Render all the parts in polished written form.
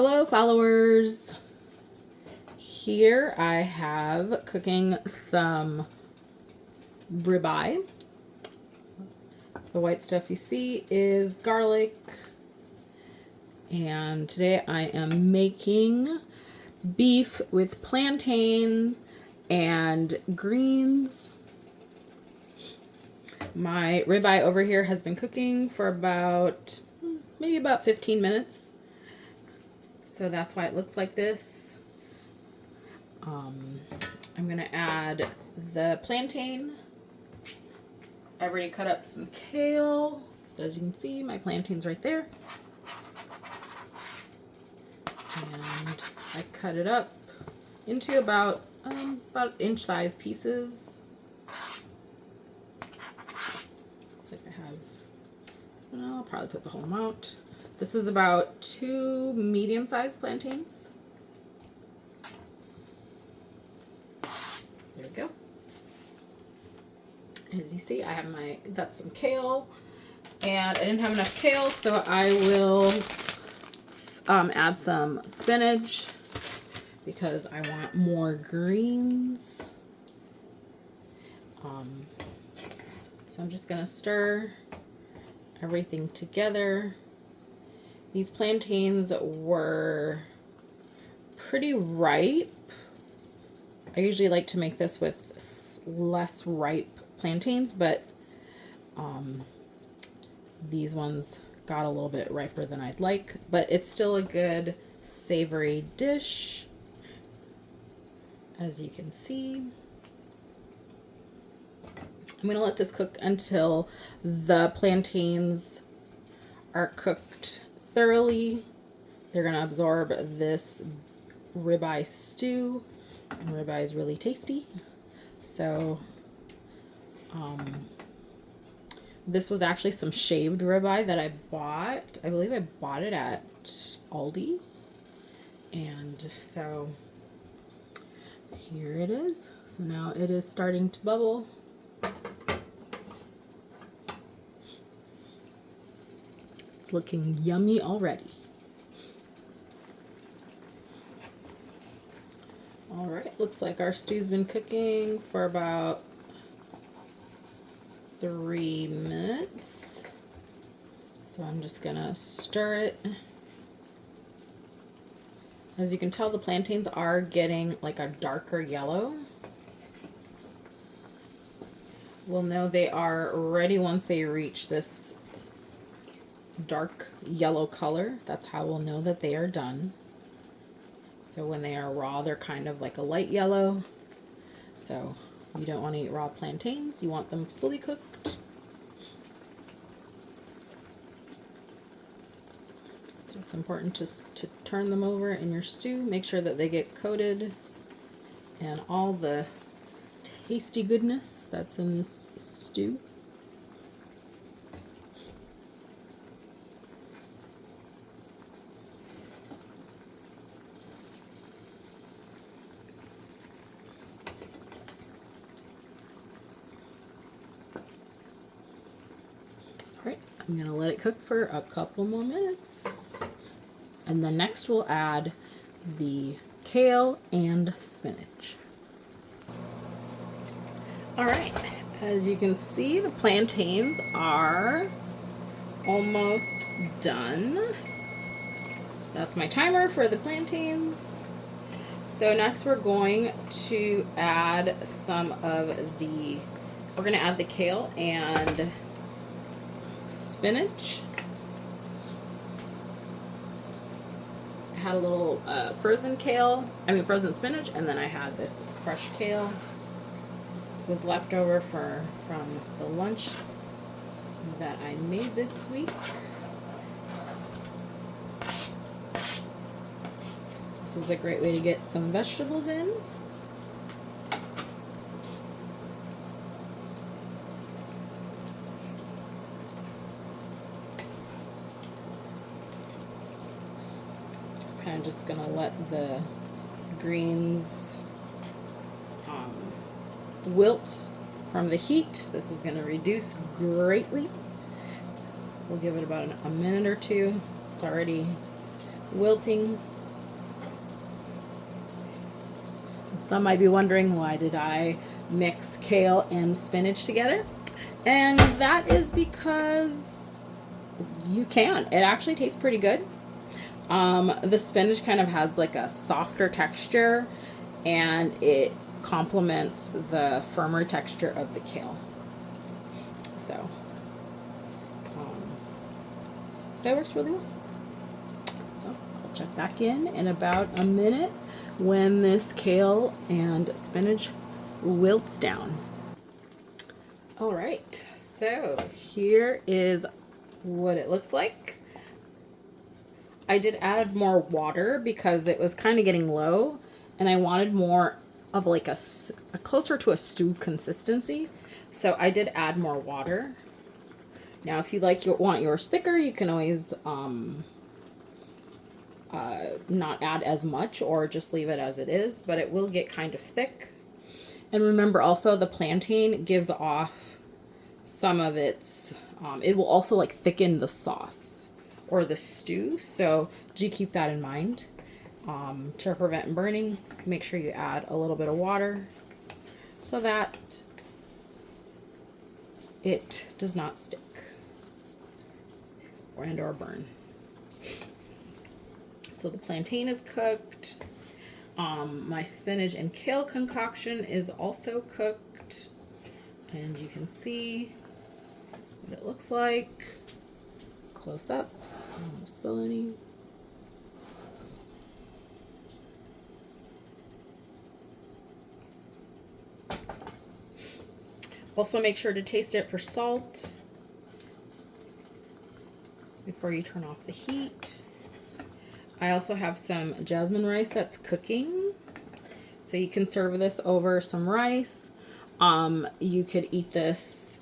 Hello followers! Here I have cooking some ribeye. The white stuff you see is garlic, and today I am making beef with plantain and greens. My ribeye over here has been cooking for maybe about 15 minutes. So that's why it looks like this. I'm gonna add the plantain. I already cut up some kale. So as you can see, my plantain's right there. And I cut it up into about inch-sized pieces. Looks like I have, well, I'll probably put the whole amount. This is about 2 medium-sized plantains. There we go. As you see, I have that's some kale, and I didn't have enough kale, so I will add some spinach because I want more greens. So I'm just gonna stir everything together. These plantains were pretty ripe. I usually like to make this with less ripe plantains, but these ones got a little bit riper than I'd like, but it's still a good savory dish, as you can see. I'm gonna let this cook until the plantains are cooked thoroughly. They're gonna absorb this ribeye stew, and ribeye is really tasty. So this was actually some shaved ribeye that I bought. I believe I bought it at Aldi, and so here it is. So now it is starting to bubble. Looking yummy already. All right, looks like our stew's been cooking for about 3 minutes. So I'm just gonna stir it. As you can tell, the plantains are getting like a darker yellow. We'll know they are ready once they reach this dark yellow color. That's how we'll know that they are done. So when they are raw, they're kind of like a light yellow. So you don't want to eat raw plantains. You want them fully cooked. So it's important to turn them over in your stew. Make sure that they get coated and all the tasty goodness that's in this stew. Alright, I'm going to let it cook for a couple more minutes. And then next we'll add the kale and spinach. Alright, as you can see, the plantains are almost done. That's my timer for the plantains. So next we're going to add we're going to add the kale and spinach. I had a little frozen spinach, and then I had this fresh kale. It was left over from the lunch that I made this week. This is a great way to get some vegetables in. Kind of just gonna let the greens wilt from the heat. This is gonna reduce greatly. We'll give it about a minute or two. It's already wilting. Some might be wondering, why did I mix kale and spinach together? And that is because you can. It actually tastes pretty good. The spinach kind of has like a softer texture, and it complements the firmer texture of the kale. So, so it works really well. So I'll check back in about a minute when this kale and spinach wilts down. All right, so here is what it looks like. I did add more water because it was kind of getting low, and I wanted more of like a closer to a stew consistency. So I did add more water. Now, if you want yours thicker, you can always not add as much or just leave it as it is, but it will get kind of thick. And remember also, the plantain gives off some of its, it will also like thicken the sauce or the stew. So do keep that in mind. To prevent burning, make sure you add a little bit of water so that it does not stick or burn. So the plantain is cooked. My spinach and kale concoction is also cooked, and you can see what it looks like close up. I don't want to spill any. Also, make sure to taste it for salt before you turn off the heat. I also have some jasmine rice that's cooking, so you can serve this over some rice. You could eat this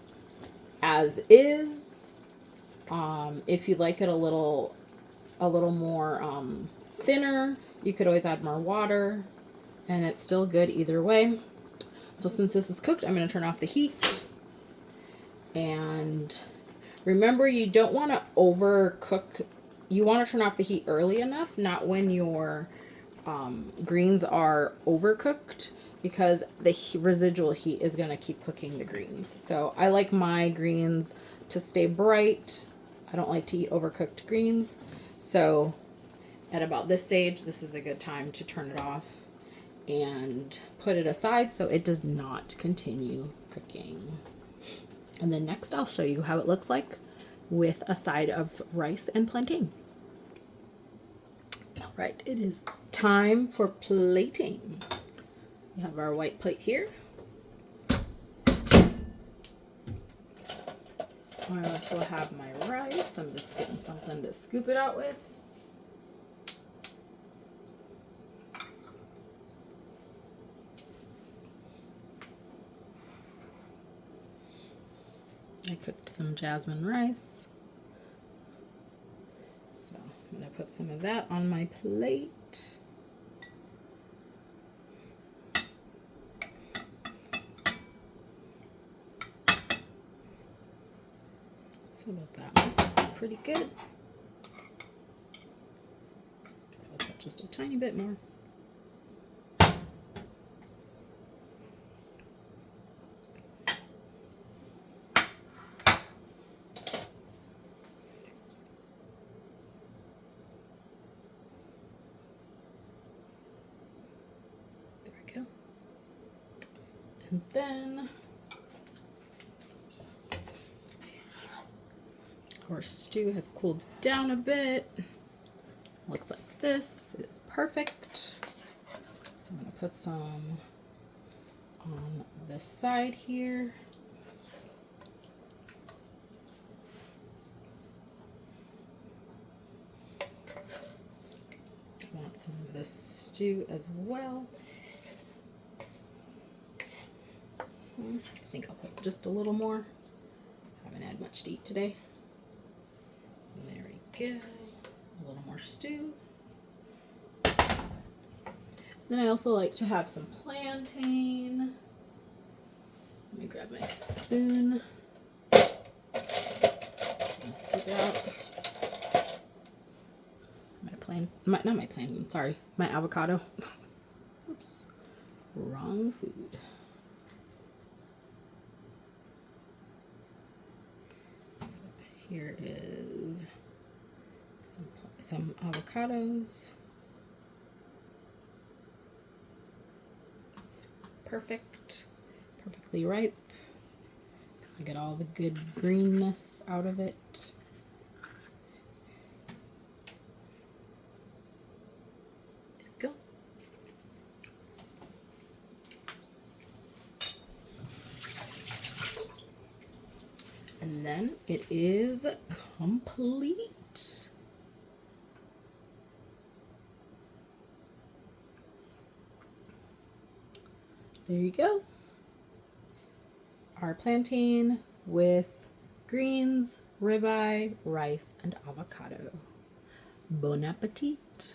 as is. If you like it a little more thinner, you could always add more water, and it's still good either way. So since this is cooked, I'm going to turn off the heat. And remember, you don't want to overcook. You want to turn off the heat early enough, not when your greens are overcooked, because the residual heat is going to keep cooking the greens. So I like my greens to stay bright. I don't like to eat overcooked greens. So at about this stage, this is a good time to turn it off and put it aside so it does not continue cooking. And then next I'll show you how it looks like with a side of rice and plantain. All right, it is time for plating. We have our white plate here. I also have my rice. I'm just getting something to scoop it out with. I cooked some jasmine rice, so I'm going to put some of that on my plate. So about that one, pretty good. I'll put just a tiny bit more. And then our stew has cooled down a bit. Looks like this. It is perfect. So I'm going to put some on this side here. I want some of this stew as well. I think I'll put just a little more. Haven't had much to eat today. There we go. A little more stew. Then I also like to have some plantain. Let me grab my spoon. Scoop it out. My avocado. Oops. Wrong food. So here is some avocados. It's perfectly ripe. I get all the good greenness out of it. There we go. And then it is complete. There you go. Our plantain with greens, ribeye, rice, and avocado. Bon appetit.